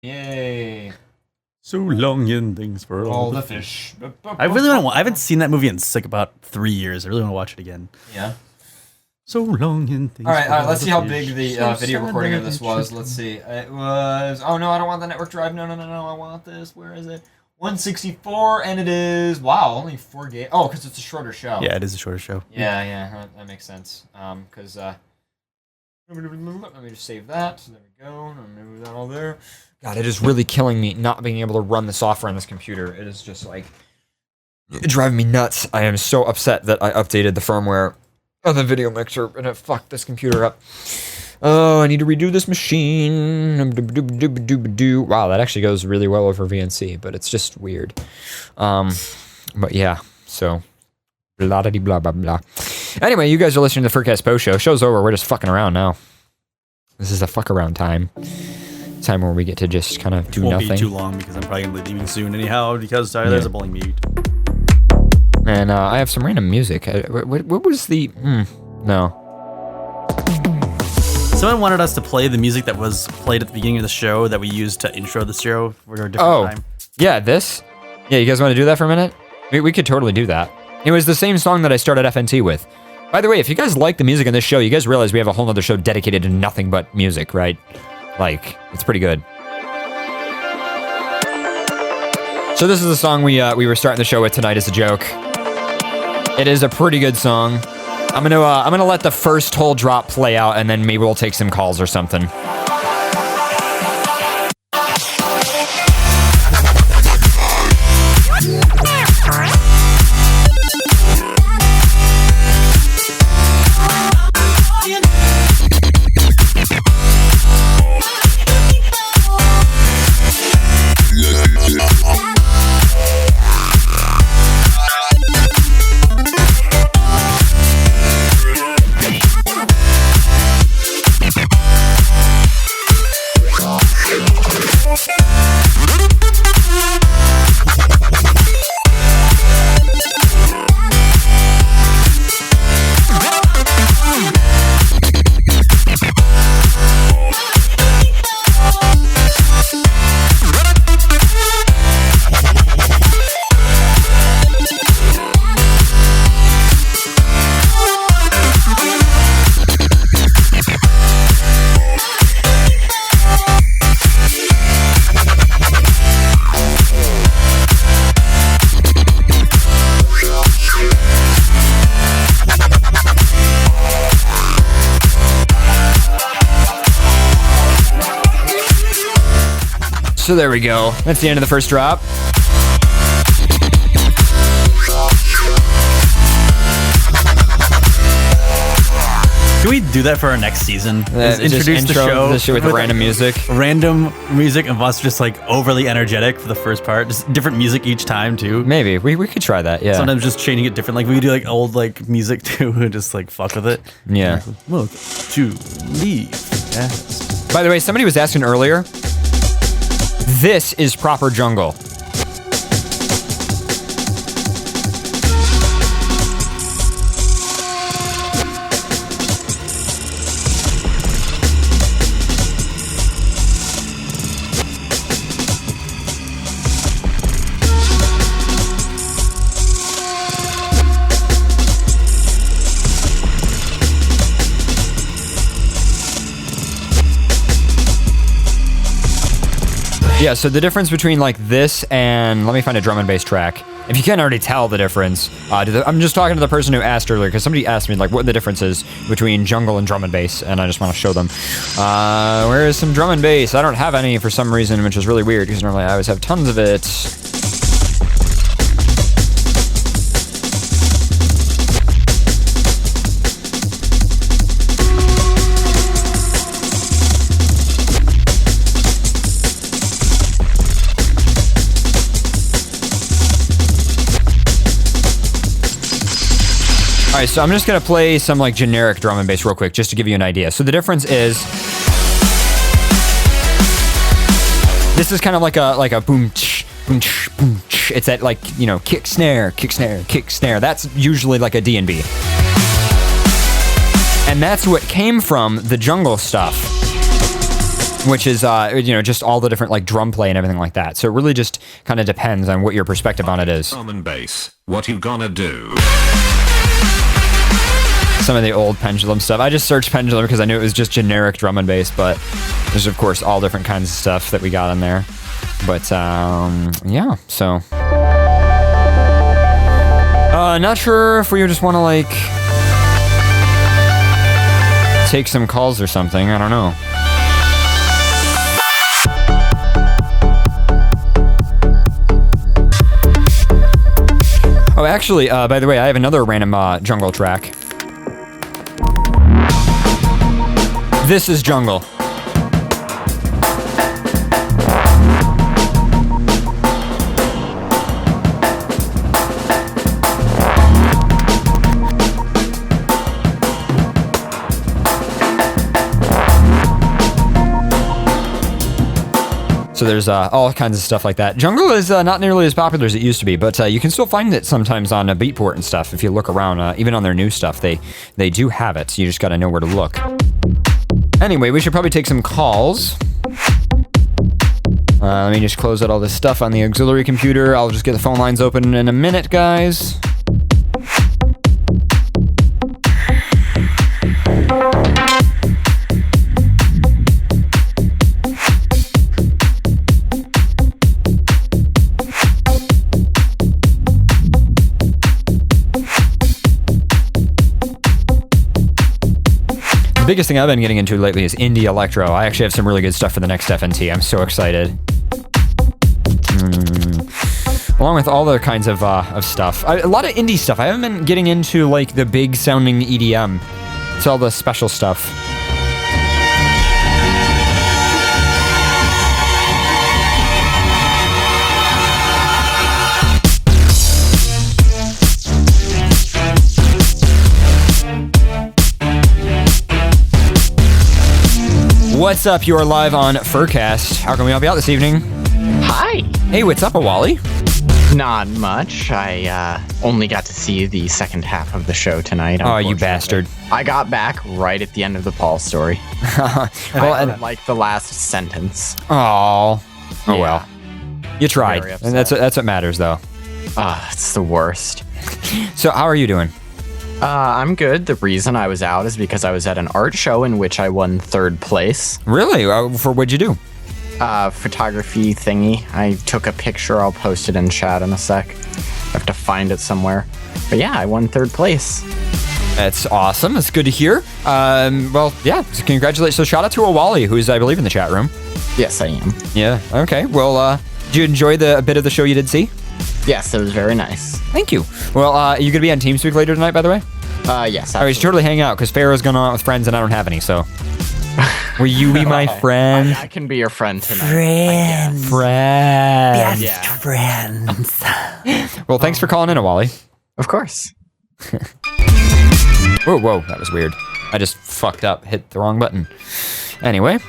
Yay. So long and things for all the fish. I really want to. I haven't seen that movie in like about 3 years. I really want to watch it again. Yeah. So long and things. All right. Let's see how big the video recording of this was. Let's see. It was. Oh no, I don't want the network drive. No. I want this. Where is it? 164, and it is. Wow, only 4 gigs. Oh, because it's a shorter show. Yeah, it is a shorter show. Yeah, that makes sense. Because let me just save that. There we go. I'm gonna move that all there. God, it is really killing me not being able to run the software on this computer. It is just like driving me nuts. I am so upset that I updated the firmware of the video mixer and it fucked this computer up. Oh, I need to redo this machine. Wow, that actually goes really well over VNC, but it's just weird. But yeah, so blah blah blah blah. Anyway, you guys are listening to the FurCast Post Show. Show's over. We're just fucking around now. This is a fuck around time. Time where we get to just kind of do nothing. Won't be too long because I'm probably gonna be leaving soon anyhow because Tyler's a bowling meet. And I have some random music. What was the? No. Someone wanted us to play the music that was played at the beginning of the show that we used to intro the show for a different time. Yeah, this. Yeah, you guys want to do that for a minute? We could totally do that. It was the same song that I started FNT with. By the way, if you guys like the music in this show, you guys realize we have a whole other show dedicated to nothing but music, right? Like, it's pretty good. So this is the song we were starting the show with tonight as a joke. It is a pretty good song. I'm gonna let the first whole drop play out, and then maybe we'll take some calls or something. So there we go. That's the end of the first drop. Can we do that for our next season? Introduce the show with random music. Random music of us just like overly energetic for the first part. Just different music each time too. Maybe. We could try that, yeah. Sometimes just changing it different. Like we could do like old like music too and just like fuck with it. Yeah. Welcome to Leave. Yes. By the way, somebody was asking earlier. This is proper jungle. Yeah, so the difference between like this and let me find a drum and bass track. If you can't already tell the difference, I'm just talking to the person who asked earlier because somebody asked me like what the difference is between jungle and drum and bass, and I just want to show them. Where is some drum and bass? I don't have any for some reason, which is really weird because normally I always have tons of it. Alright, so I'm just gonna play some like generic drum and bass real quick, just to give you an idea. So the difference is, this is kind of like a boom, tsh, boom, tsh, boom, tsh. It's that like, you know, kick snare, kick snare, kick snare. That's usually like a D&B. And that's what came from the jungle stuff. which is just all the different like drum play and everything like that. So it really just kind of depends on what your perspective on it is. Drum and bass. What you gonna do? Some of the old Pendulum stuff. I just searched Pendulum because I knew it was just generic drum and bass, but there's of course all different kinds of stuff that we got in there. But yeah, so not sure if we just want to like take some calls or something. I don't know. Oh, actually, by the way, I have another random jungle track. This is Jungle. So there's all kinds of stuff like that. Jungle is not nearly as popular as it used to be, but you can still find it sometimes on Beatport and stuff. If you look around, even on their new stuff, they do have it. So you just got to know where to look. Anyway, we should probably take some calls. Let me just close out all this stuff on the auxiliary computer. I'll just get the phone lines open in a minute, guys. The biggest thing I've been getting into lately is indie electro. I actually have some really good stuff for the next FNT. I'm so excited. Along with all the kinds of stuff. A lot of indie stuff. I haven't been getting into like the big sounding EDM. It's all the special stuff. What's up? You are live on FurCast. How can we help you out this evening? Hi. Hey, what's up, Awali? Not much. I only got to see the second half of the show tonight. Oh, you bastard. I got back right at the end of the Paul story. Well, I like the last sentence. Oh Yeah. well. You tried, Very and that's what matters, though. It's the worst. So, how are you doing? I'm good. The reason I was out is because I was at an art show in which I won 3rd place. Really? For what'd you do? Photography thingy. I took a picture. I'll post it in chat in a sec. I have to find it somewhere. But yeah, I won 3rd place. That's awesome. That's good to hear. Well, yeah, so congratulations. So shout out to Awali, who's, I believe, in the chat room. Yes, I am. Yeah, okay. Well, did you enjoy the bit of the show you did see? Yes, it was very nice. Thank you. Well, are you going to be on TeamSpeak later tonight, by the way? Yes. All right, you should totally hang out, because Pharaoh's going on with friends, and I don't have any, so... Will you be my friend? I can be your friend tonight. Friend. Yeah. Friends. Well, thanks for calling in, Awali. Of course. Whoa, that was weird. I just fucked up, hit the wrong button. Anyway.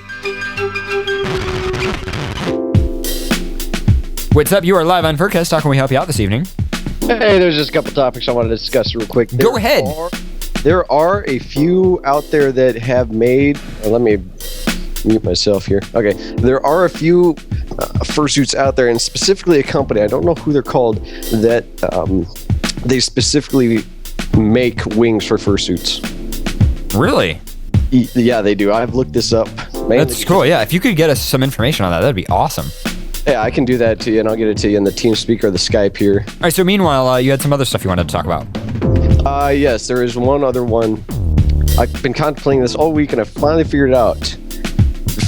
What's up? You are live on FurCast. How can we help you out this evening? Hey, there's just a couple topics I wanted to discuss real quick. Go ahead. There are a few out there that have made... let me mute myself here. Okay. There are a few fursuits out there, and specifically a company, I don't know who they're called, that they specifically make wings for fursuits. Really? Yeah, they do. I've looked this up. That's cool. Yeah, if you could get us some information on that, that'd be awesome. Yeah, I can do that to you, and I'll get it to you in the TeamSpeak or the Skype here. All right, so meanwhile, you had some other stuff you wanted to talk about. Yes, there is one other one. I've been contemplating this all week, and I finally figured it out.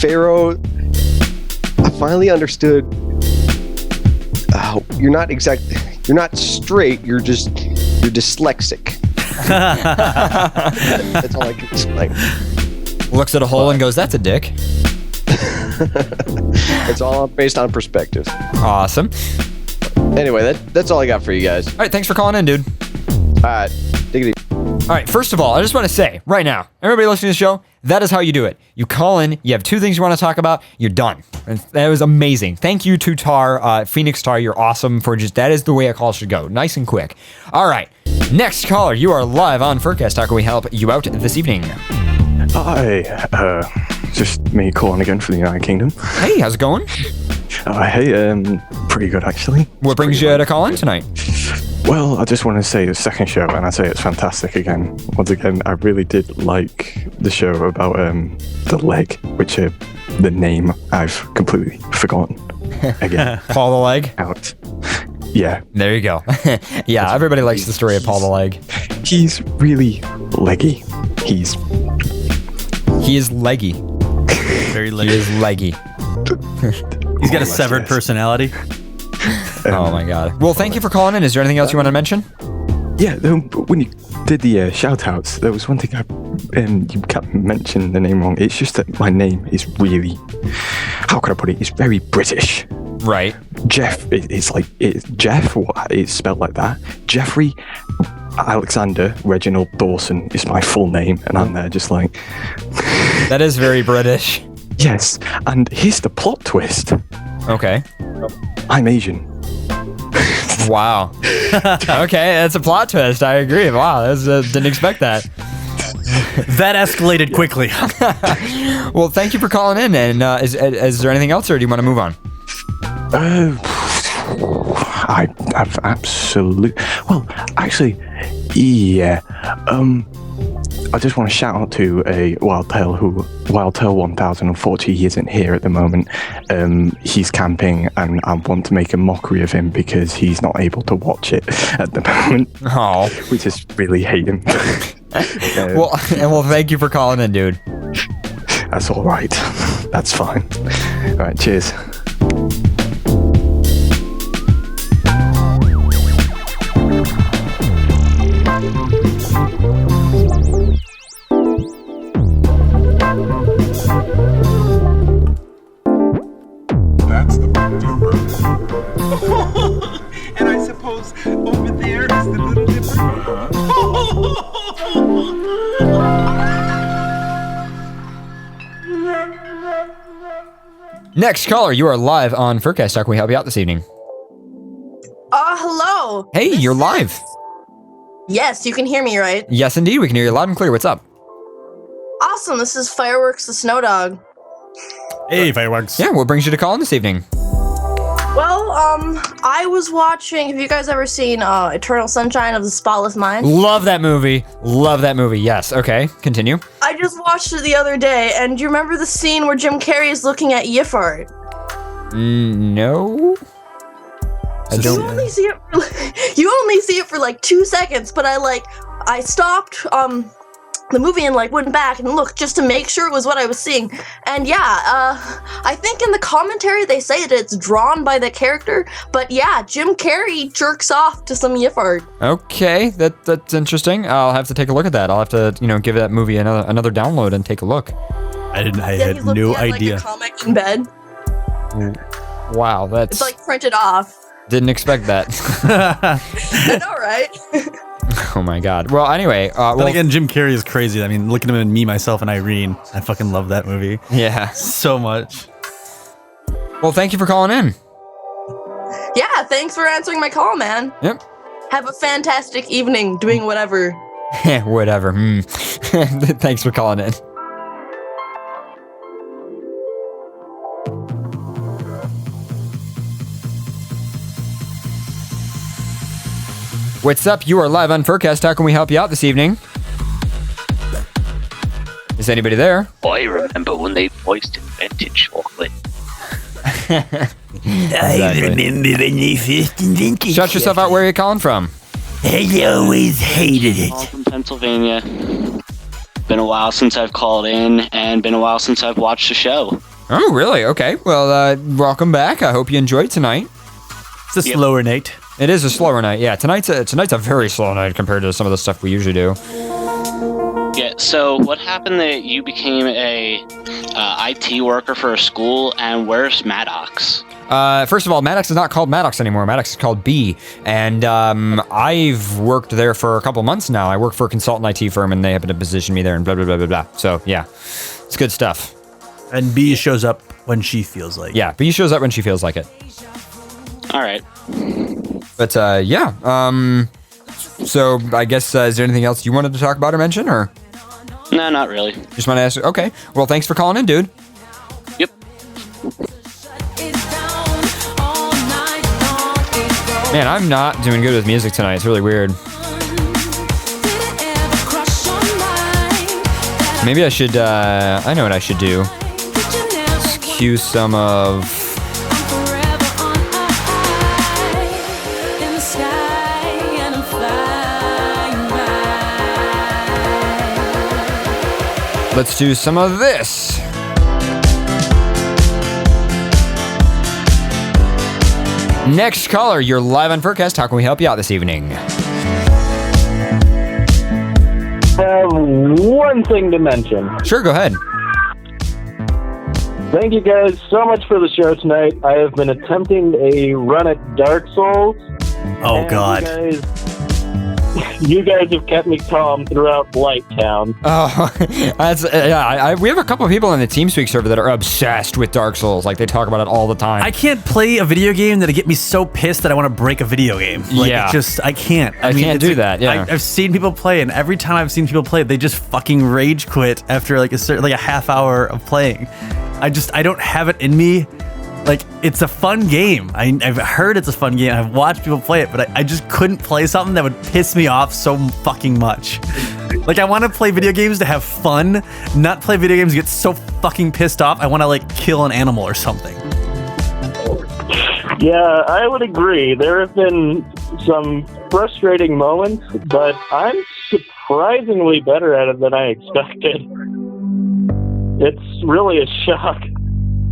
Pharaoh, I finally understood. You're not straight. You're dyslexic. That's all I can explain. Looks at a hole and goes, "That's a dick." It's all based on perspective. Awesome. Anyway, that's all I got for you guys. All right, thanks for calling in, dude. All right, take it easy. All right, first of all, I just want to say right now, everybody listening to the show, that is how you do it. You call in, you have 2 things you want to talk about, you're done. And that was amazing. Thank you to Tar, Phoenix Tar, you're awesome for that is the way a call should go. Nice and quick. All right, next caller, you are live on FurCast. How can we help you out this evening? Hi, just me calling again for the United Kingdom. Hey, how's it going? Hey, pretty good actually. What brings you to call in tonight? Well, I just want to say the second show, and I say it's fantastic again. Once again, I really did like the show about the leg, which the name I've completely forgotten. Again, Paul the Leg? out. Yeah, There you go. Yeah, everybody likes the story of Paul the Leg. he's really leggy. He is leggy. Very He late. is leggy. He's got a Yes, severed yes. personality. Oh my god. Well, thank you for calling in. Is there anything else you want to mention? Yeah, when you did the shout-outs, there was one thing you kept mentioning the name wrong. It's just that my name is really, how can I put it? It's very British. Right. Jeff, it's Jeff, it's spelled like that. Jeffrey Alexander Reginald Dawson is my full name, and I'm there just like, That is very British. yes. And here's the plot twist. Okay. I'm Asian. Wow. Okay, that's a plot twist. I agree. Wow, didn't expect that. That escalated quickly. Well, thank you for calling in. And is there anything else, or do you want to move on? I've absolute. Well, actually, yeah. I just want to shout out to a Wildtail 1000. Unfortunately, he isn't here at the moment. He's camping, and I want to make a mockery of him because he's not able to watch it at the moment. Oh. We just really hate him. Well, thank you for calling in, dude. That's all right. That's fine. All right, cheers. That's the Big Dipper. And I suppose over there is the Little Dipper. Next caller, you are live on FurCast. How can we help you out this evening? Hello. Hey, you're live. Yes, you can hear me, right? Yes, indeed. We can hear you loud and clear. What's up? Awesome. This is Fireworks the Snow Dog. Hey, fireworks. Yeah, what brings you to call in this evening? Well, I was watching. Have you guys ever seen Eternal Sunshine of the Spotless Mind? Love that movie. Love that movie. Yes. Okay. Continue. I just watched it the other day, and do you remember the scene where Jim Carrey is looking at Yiffard? No. I You don't. only see it for like 2 seconds, but I stopped the movie and went back and looked just to make sure it was what I was seeing. And yeah, I think in the commentary they say that it's drawn by the character, but yeah, Jim Carrey jerks off to some Yiffard. Okay, that's interesting. I'll have to take a look at that. I'll have to, give that movie another download and take a look. I Yeah, had he's looking no at, idea. a comic in bed. Wow, that's It's printed off. didn't expect that. I know, right? Oh my god. Well, anyway, Then well, again, Jim Carrey is crazy. I mean, look at him and Me, Myself, and Irene. I fucking love that movie yeah. so much. Well, thank you for calling in. Yeah, thanks for answering my call, man. Yep. Have a fantastic evening doing whatever. Whatever. Thanks for calling in. What's up? You are live on FurCast. How can we help you out this evening? Is anybody there? I remember when they first invented chocolate. Exactly. remember when they first invented Shut yourself out. Where are you calling from? I always hated I'm from Pennsylvania. Been a while since I've called in, and been a while since I've watched the show. Oh, really? Okay. Well, welcome back. I hope you enjoyed tonight. It's a slower night. It is a slower night. Yeah, tonight's a very slow night compared to some of the stuff we usually do. Yeah, so what happened that you became a IT worker for a school, and where's Maddox? First of all, Maddox is not called Maddox anymore. Maddox is called B. And I've worked there for a couple months now. I work for a consultant IT firm, and they happen to position me there and blah, blah, blah, blah, blah. So, yeah, it's good stuff. And B shows up when she feels like. Yeah, B shows up when she feels like it. All right. But, yeah. So, I guess, is there anything else you wanted to talk about or mention, or? No, not really. Just want to ask. Okay. Well, thanks for calling in, dude. Yep. Man, I'm not doing good with music tonight. It's really weird. Maybe I should, I know what I should do. Let's cue some of... Let's do some of this. Next caller, you're live on FurCast. How can we help you out this evening? I have one thing to mention. Sure, go ahead. Thank you guys so much for the show tonight. I have been attempting a run at Dark Souls. Oh, God. You guys have kept me calm throughout Blighttown. Oh, that's we have a couple of people in the TeamSpeak server that are obsessed with Dark Souls. Like, they talk about it all the time. I can't play a video game that'll get me so pissed that I want to break a video game. Like, Yeah. I can't. I can't do that, yeah. I've seen people play, and every time I've seen people play, they just fucking rage quit after like a half hour of playing. I don't have it in me. Like, it's a fun game. I've heard it's a fun game. I've watched people play it, but I just couldn't play something that would piss me off so fucking much. Like, I want to play video games to have fun, not play video games to get so fucking pissed off. I want to, like, kill an animal or something. Yeah, I would agree. There have been some frustrating moments, but I'm surprisingly better at it than I expected. It's really a shock.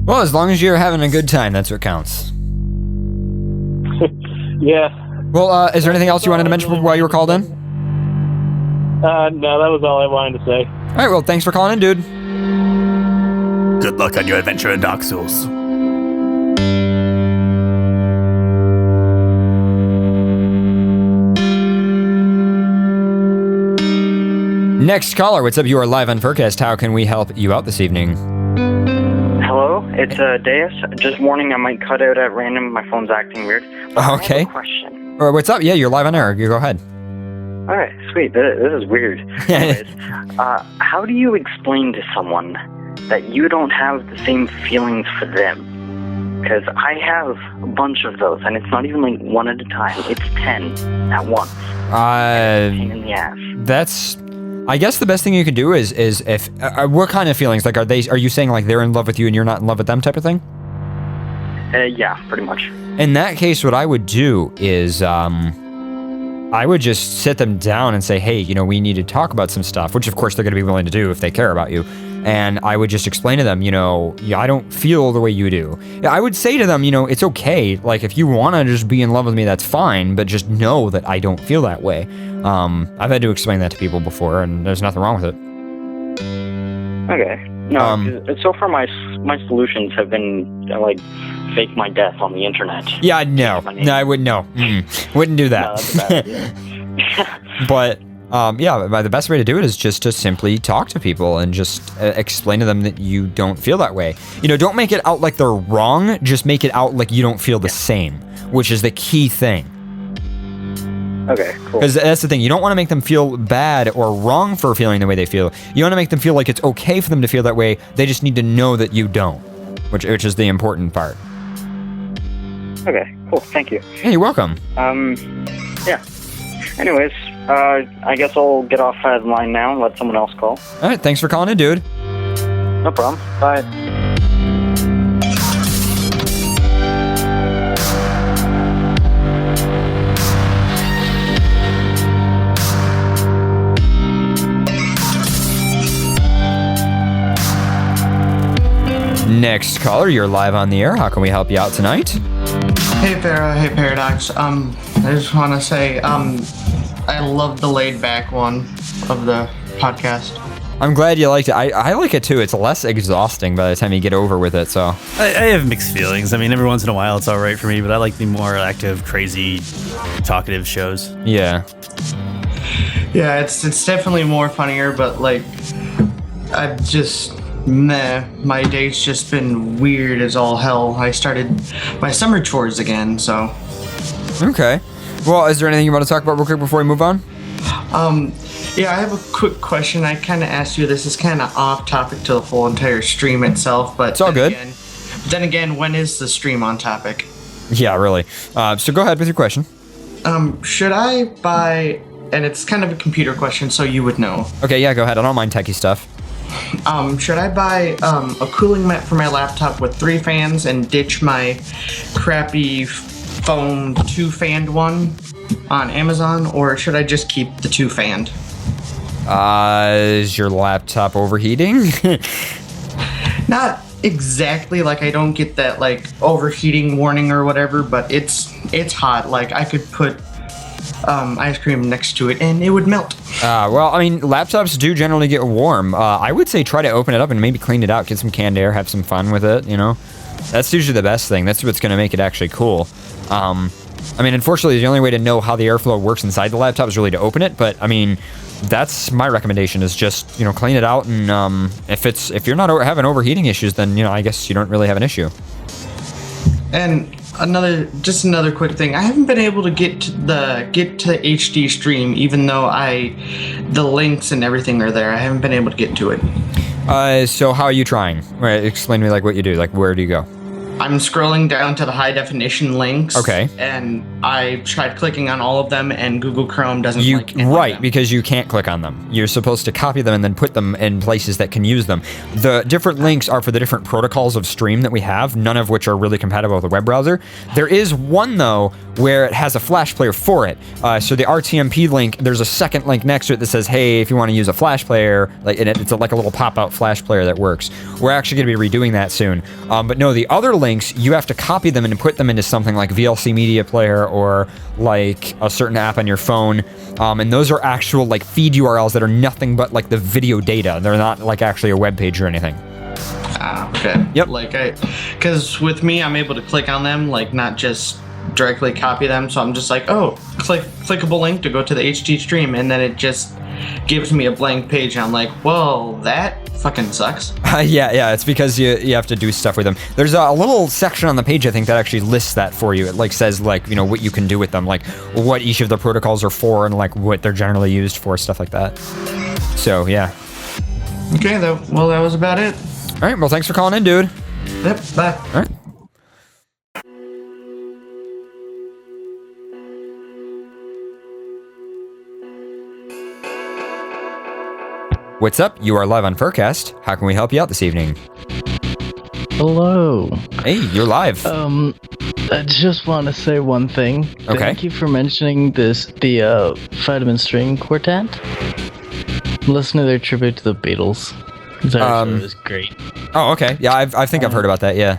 Well, as long as you're having a good time, that's what counts. Yeah. Well, is there anything else you wanted to mention while you were called in? No, that was all I wanted to say. All right, well, thanks for calling in, dude. Good luck on your adventure in Dark Souls. Next caller, what's up? You are live on FurCast. How can we help you out this evening? Hello, it's Deus. Just warning, I might cut out at random. My phone's acting weird. But Okay. I have a question. Or what's up? Yeah, you're live on air. You go ahead. All right, sweet. This is weird. Anyways, how do you explain to someone that you don't have the same feelings for them? Because I have a bunch of those, and it's not even like one at a time. It's 10 at once. Pain in the ass. That's... I guess the best thing you can do is if what kind of feelings? Like, are you saying like they're in love with you and you're not in love with them type of thing? Yeah, pretty much. In that case, what I would do is I would just sit them down and say, hey, you know, we need to talk about some stuff, which of course they're going to be willing to do if they care about you. And I would just explain to them, you know, yeah, I don't feel the way you do. I would say to them, you know, it's okay. Like, if you want to just be in love with me, that's fine. But just know that I don't feel that way. I've had to explain that to people before, and there's nothing wrong with it. Okay. No, so far my solutions have been like fake my death on the internet. Yeah, no, I wouldn't. No, wouldn't do that. No, that's a bad idea. But yeah, the best way to do it is just to simply talk to people and just explain to them that you don't feel that way. You know, don't make it out like they're wrong. Just make it out like you don't feel the same, which is the key thing. Okay, cool. Because that's the thing. You don't want to make them feel bad or wrong for feeling the way they feel. You want to make them feel like it's okay for them to feel that way. They just need to know that you don't, which is the important part. Okay, cool. Thank you. Yeah, you're welcome. Yeah. Anyways, I guess I'll get off the line now and let someone else call. All right, thanks for calling in, dude. No problem. Bye. Next caller, you're live on the air. How can we help you out tonight? Hey, hey Paradox. I just want to say, I love the laid-back one of the podcast. I'm glad you liked it. I like it too. It's less exhausting by the time you get over with it. So I have mixed feelings. I mean, every once in a while it's all right for me, but I like the more active, crazy, talkative shows. Yeah. Yeah, it's definitely more funnier, but like, I've just my day's just been weird as all hell. I started my summer chores again, so. Okay. Well, is there anything you want to talk about real quick before we move on? Yeah, I have a quick question. I kind of asked you, this is kind of off topic to the whole entire stream itself, but it's all good. Then again, when is the stream on topic? Yeah, really. So go ahead with your question. Should I buy, and it's kind of a computer question, so you would know. Okay, yeah, go ahead. I don't mind techie stuff. Should I buy a cooling mat for my laptop with 3 fans and ditch my crappy foam 2-fanned one on Amazon, or should I just keep the 2-fanned? Is your laptop overheating? Not exactly, like I don't get that like overheating warning or whatever, but it's hot. Like I could put ice cream next to it and it would melt. Well, I mean, laptops do generally get warm. I would say try to open it up and maybe clean it out, get some canned air, have some fun with it, you know? That's usually the best thing. That's what's going to make it actually cool. I mean, unfortunately, the only way to know how the airflow works inside the laptop is really to open it, but I mean, that's my recommendation is just, you know, clean it out, and if you're not having overheating issues, then, you know, I guess you don't really have an issue. And another quick thing, I haven't been able to get to HD stream, even though the links and everything are there. I haven't been able to get to it. So how are you trying? Right, explain to me like what you do, like where do you go? I'm scrolling down to the high definition links. Okay. And I tried clicking on all of them, and Google Chrome doesn't like any Right, of them. because you can't click on them. You're supposed to copy them and then put them in places that can use them. The different links are for the different protocols of stream that we have, none of which are really compatible with a web browser. There is one, though, where it has a Flash player for it. So the RTMP link, there's a second link next to it that says, hey, if you want to use a Flash player, like it's like a little pop-out Flash player that works. We're actually going to be redoing that soon. But no, the other links, you have to copy them and put them into something like VLC Media Player or like a certain app on your phone. And those are actual like feed URLs that are nothing but like the video data. They're not like actually a web page or anything. Okay. Yep. Because with me, I'm able to click on them, like not just directly copy them. So I'm just like, oh, clickable link to go to the HD stream, and then it just gives me a blank page, and I'm like, well, that fucking sucks. Yeah, it's because you have to do stuff with them. There's a little section on the page, I think, that actually lists that for you. It like says like, you know, what you can do with them, like what each of the protocols are for and like what they're generally used for, stuff like that. So, yeah. Okay, well, that was about it. All right, well, thanks for calling in, dude. Yep, bye. All right. What's up? You are live on FurCast. How can we help you out this evening? Hello. Hey, you're live. I just want to say one thing. Okay. Thank you for mentioning the Vitamin String Quartet. Listen to their tribute to the Beatles. It was great. Oh, okay. Yeah, I think I've heard about that, yeah.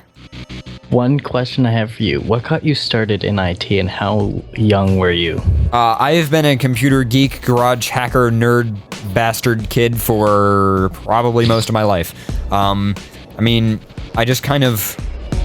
One question I have for you. What got you started in IT and how young were you? I have been a computer geek, garage hacker, nerd, bastard kid for probably most of my life. I mean, I've just kind of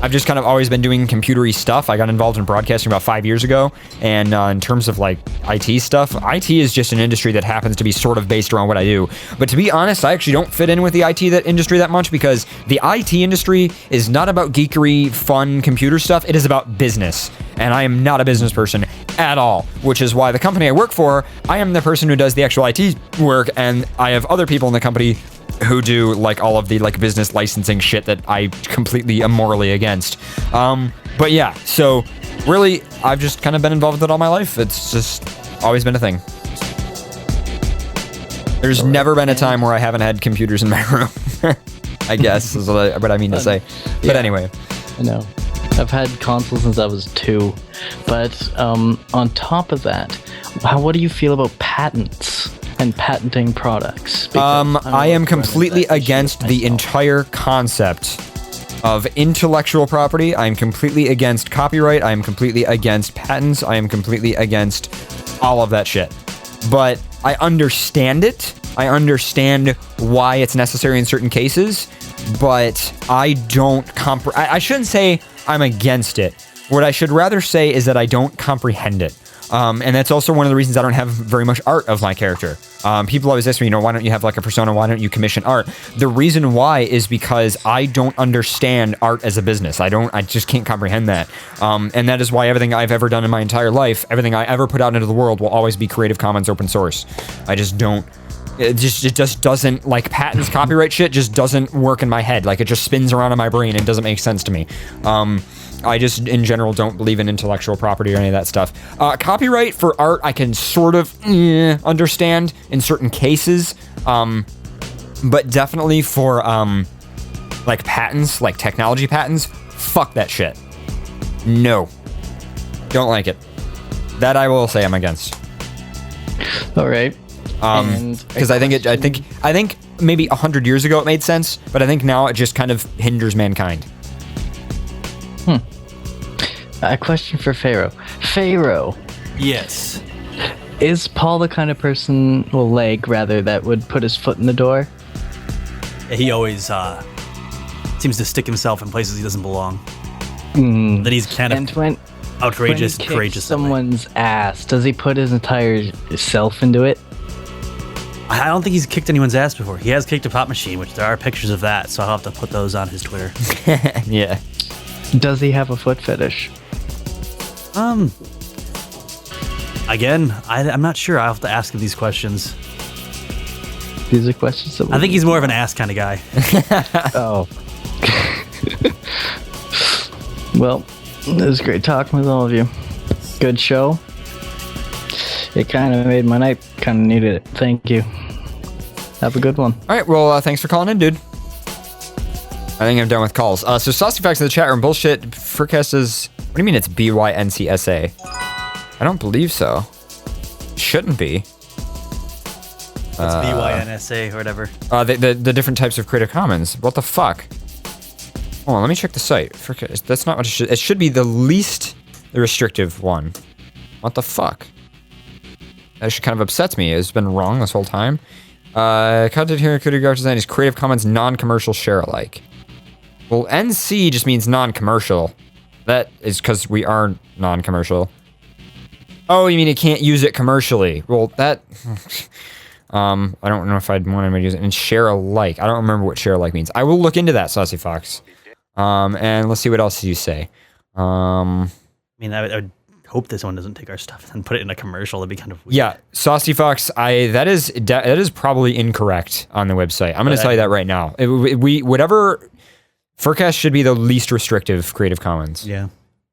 always been doing computery stuff. I got involved in broadcasting about 5 years ago, and in terms of like IT stuff, IT is just an industry that happens to be sort of based around what I do. But to be honest, I actually don't fit in with the IT industry that much, because the IT industry is not about geekery, fun computer stuff. It is about business, and I am not a business person at all, which is why the company I work for, I am the person who does the actual IT work, and I have other people in the company who do like all of the like business licensing shit that I completely am morally against. But yeah, so really, I've just kind of been involved with it all my life. It's just always been a thing. There's never been a time where I haven't had computers in my room, I guess is what I mean to say. But anyway. I know. I've had consoles since I was 2. But on top of that, what do you feel about patents and patenting products? I am completely against the entire concept of intellectual property. I am completely against copyright. I am completely against patents. I am completely against all of that shit. But I understand it. I understand why it's necessary in certain cases, but I don't I shouldn't say I'm against it. What I should rather say is that I don't comprehend it. And that's also one of the reasons I don't have very much art of my character. People always ask me, why don't you have like a persona? Why don't you commission art? The reason why is because I don't understand art as a business. I just can't comprehend that. And that is why everything I've ever done in my entire life, everything I ever put out into the world will always be Creative Commons open source. I just don't. It just doesn't, like, patents, copyright shit just doesn't work in my head. Like, it just spins around in my brain and doesn't make sense to me. I just, in general, don't believe in intellectual property or any of that stuff. Copyright for art, I can sort of understand in certain cases. But definitely for, like, patents, like technology patents, fuck that shit. No. Don't like it. That I will say I'm against. All right. Because I think maybe 100 years ago it made sense, but I think now it just kind of hinders mankind. A question for Pharaoh. Pharaoh. Yes. Is Paul the kind of person, well, Leg rather, that would put his foot in the door? He always seems to stick himself in places he doesn't belong. That he's kind of outrageous, when he courageous. Someone's ass. Does he put his entire self into it? I don't think he's kicked anyone's ass before. He has kicked a pop machine, which there are pictures of that, so I'll have to put those on his Twitter. Yeah. Does he have a foot fetish? Again, I'm not sure. I'll have to ask him these questions. These are questions that I think he's more of an ass kind of guy. Oh. Well, it was great talking with all of you. Good show. It kind of made my night. Kind of needed it. Thank you. Have a good one. All right. Well, thanks for calling in, dude. I think I'm done with calls. So Saucy Facts in the chat room. Bullshit. FurCast is... What do you mean it's BYNCSA? I don't believe so. Shouldn't be. It's BYNSA or whatever. The different types of Creative Commons. What the fuck? Hold on, let me check the site. That's not what it should... It should be the least restrictive one. What the fuck? That actually kind of upsets me. It's been wrong this whole time. Content here including graphic design is Creative Commons non-commercial share alike. Well, NC just means non-commercial. That is because we are non-commercial. Oh, you mean you can't use it commercially? Well, that... I don't know if I'd want anybody to use it. And share alike. I don't remember what share alike means. I will look into that, Saucy Fox. And let's see what else you say. I mean, I would hope this one doesn't take our stuff and put it in a commercial. That'd be kind of weird. Yeah, Saucy Fox, that is probably incorrect on the website. I'm going to tell you that right now. Whatever... FurCast should be the least restrictive Creative Commons. Yeah.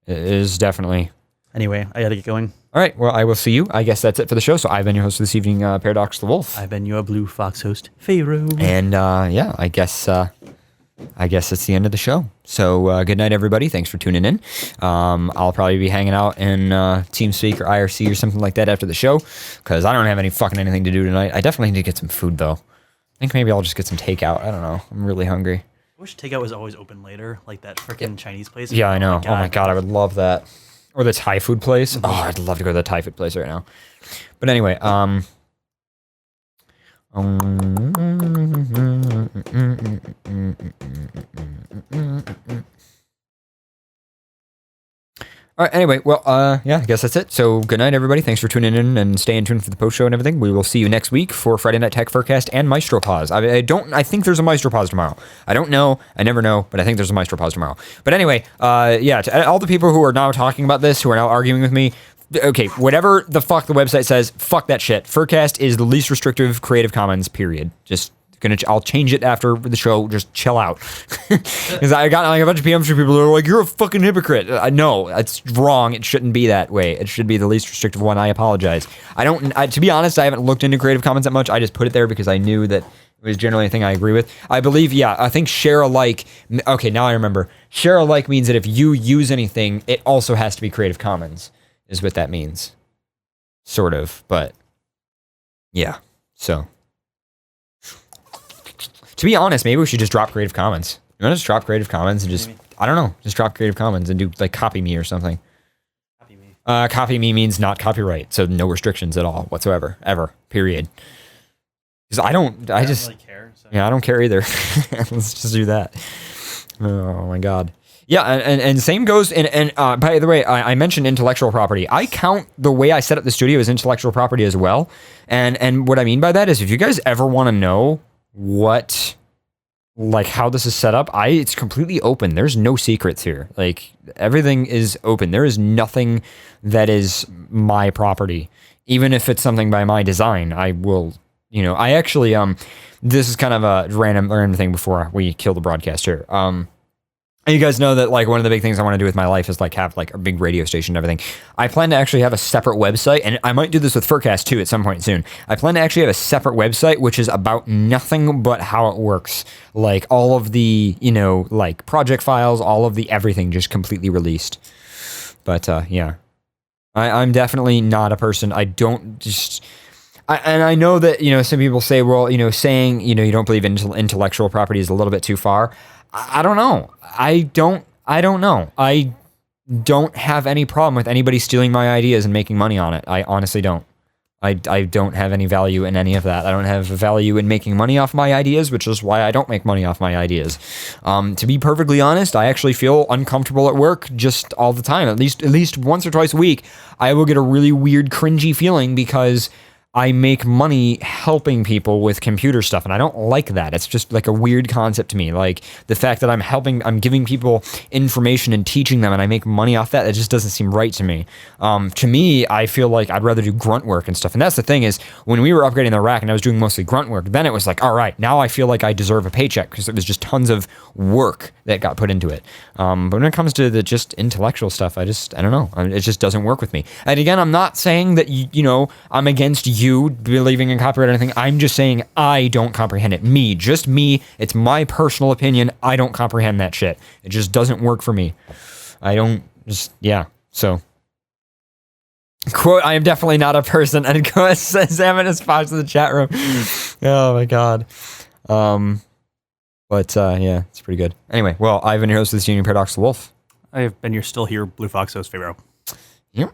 It is definitely. Anyway, I gotta get going. All right, well, I will see you. I guess that's it for the show. So I've been your host this evening, Paradox the Wolf. I've been your Blue Fox host, Pharaoh. And yeah, I guess it's the end of the show. So good night, everybody. Thanks for tuning in. I'll probably be hanging out in TeamSpeak or IRC or something like that after the show, because I don't have any fucking anything to do tonight. I definitely need to get some food, though. I think maybe I'll just get some takeout. I don't know. I'm really hungry. I wish takeout was always open later, like that freaking Chinese place. Yeah, I know. Oh my god, I would love that. Or the Thai food place. Oh, I'd love to go to the Thai food place right now. But anyway, all right, anyway, well, yeah, I guess that's it. So good night, everybody. Thanks for tuning in and staying tuned for the post show and everything. We will see you next week for Friday Night Tech FurCast and Maestro Pause. I think there's a Maestro Pause tomorrow. I don't know. I never know, but I think there's a Maestro Pause tomorrow. But anyway, yeah, to all the people who are now talking about this, who are now arguing with me, okay, whatever the fuck the website says, fuck that shit. FurCast is the least restrictive Creative Commons, period. Just I'll change it after the show. Just chill out. Because I got like a bunch of PMs from people who are like, "You're a fucking hypocrite." No, it's wrong. It shouldn't be that way. It should be the least restrictive one. I apologize. To be honest, I haven't looked into Creative Commons that much. I just put it there because I knew that it was generally a thing I agree with. I believe, yeah, I think share alike. Okay, now I remember. Share alike means that if you use anything, it also has to be Creative Commons, is what that means. Sort of, but yeah. So. To be honest, maybe we should just drop Creative Commons. You want to just drop Creative Commons and just, I don't know, just drop Creative Commons and do like copy me or something. Copy me. Copy me means not copyright, so no restrictions at all whatsoever, ever, period. Because I don't really care. So. Yeah, I don't care either. Let's just do that. Oh my god. Yeah, and same goes. And by the way, I mentioned intellectual property. I count the way I set up the studio as intellectual property as well. And what I mean by that is, if you guys ever want to know how this is set up, it's completely open. There's no secrets here. Like, everything is open. There is nothing that is my property. Even if it's something by my design, I will, I actually, this is kind of a random thing before we kill the broadcast here. You guys know that, like, one of the big things I want to do with my life is, like, have, like, a big radio station and everything. I plan to actually have a separate website, and I might do this with FurCast, too, at some point soon. I plan to actually have a separate website, which is about nothing but how it works. Like, all of the, like, project files, all of the everything just completely released. But, yeah. I'm definitely not a person. I don't just... and I know that, some people say, well, saying, you don't believe in intellectual property is a little bit too far. I don't know. I don't know. I don't have any problem with anybody stealing my ideas and making money on it. I honestly don't. I don't have any value in any of that. I don't have value in making money off my ideas, which is why I don't make money off my ideas. To be perfectly honest, I actually feel uncomfortable at work just all the time. At least once or twice a week, I will get a really weird, cringy feeling because I make money helping people with computer stuff, and I don't like that. It's just like a weird concept to me. Like, the fact that I'm giving people information and teaching them, and I make money off that, it just doesn't seem right to me. To me, I feel like I'd rather do grunt work and stuff. And that's the thing is, when we were upgrading the rack and I was doing mostly grunt work, then it was like, all right, now I feel like I deserve a paycheck because it was just tons of work that got put into it. But when it comes to the just intellectual stuff, I don't know. It just doesn't work with me. And again, I'm not saying that, I'm against you believing in copyright or anything. I'm just saying I don't comprehend it. Just me. It's my personal opinion. I don't comprehend that shit. It just doesn't work for me. So, quote, I am definitely not a person. And quote, Salmon is spots in the chat room. Oh my god. Yeah, it's pretty good. Anyway, well, I've been your host of this Union Paradox the Wolf. I've been your still here, Blue Fox host, Pharaoh. Yep.